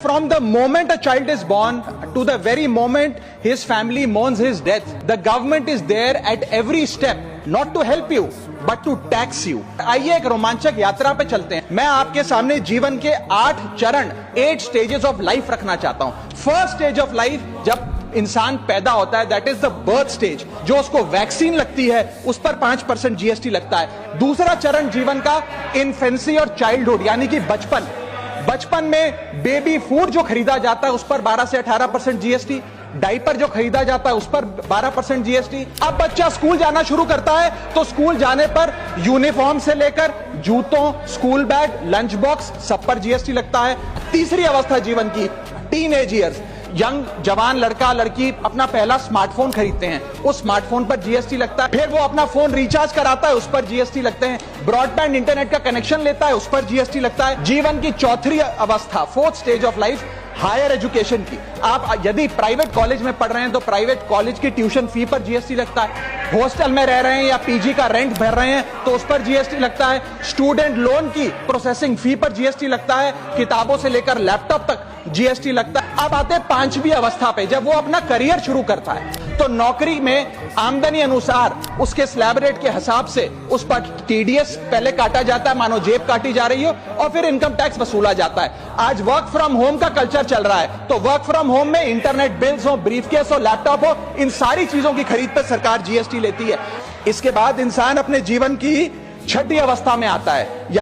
From the moment a child is born to the very moment his family mourns his death, the government is there at every step, not to help you, but to tax you. आइए एक रोमांचक यात्रा पे चलते हैं। मैं आपके सामने जीवन के 8 चरण 8 स्टेजेस ऑफ लाइफ रखना चाहता हूं। फर्स्ट स्टेज ऑफ लाइफ, जब इंसान पैदा होता है, that is the birth stage. जो उसको वैक्सीन लगती है उस पर 5% जीएसटी लगता है। दूसरा चरण जीवन का इन्फेंसी और चाइल्डहुड, यानी कि बचपन में बेबी फूड जो खरीदा जाता है उस पर 12 से 18% जीएसटी, डाइपर जो खरीदा जाता है उस पर 12% जीएसटी। अब बच्चा स्कूल जाना शुरू करता है तो स्कूल जाने पर यूनिफॉर्म से लेकर जूतों, स्कूल बैग, लंच बॉक्स, सब पर जीएसटी लगता है। तीसरी अवस्था जीवन की, टीनेज ईयर्स, यंग जवान लड़का लड़की अपना पहला स्मार्टफोन खरीदते हैं, उस स्मार्टफोन पर जीएसटी लगता है। फिर वो अपना फोन रिचार्ज कराता है, उस पर जीएसटी लगते हैं। ब्रॉडबैंड इंटरनेट का कनेक्शन लेता है, उस पर जीएसटी लगता है। जीवन की चौथी अवस्था, fourth stage of life, higher education की। आप यदि प्राइवेट कॉलेज में पढ़ रहे हैं तो प्राइवेट कॉलेज की ट्यूशन फी पर जीएसटी लगता है। हॉस्टल में रह रहे हैं या पीजी का रेंट भर रहे हैं तो उस पर जीएसटी लगता है। स्टूडेंट लोन की प्रोसेसिंग फी पर जीएसटी लगता है। किताबों से लेकर लैपटॉप तक जीएसटी लगता है। अब आते हैं 5वीं अवस्था पे, जब वो अपना करियर शुरू करता है तो नौकरी में आमदनी अनुसार उसके स्लैब रेट के हिसाब से उस पर टीडीएस पहले काटा जाता है, मानो जेब काटी जा रही हो, और फिर इनकम टैक्स वसूला जाता है। आज वर्क फ्रॉम होम का कल्चर चल रहा है तो वर्क फ्रॉम होम में इंटरनेट बिल्स हो, ब्रीफकेस हो, लैपटॉप हो, इन सारी चीजों की खरीद पर सरकार जीएसटी लेती है। इसके बाद इंसान अपने जीवन की 6ठी अवस्था में आता है।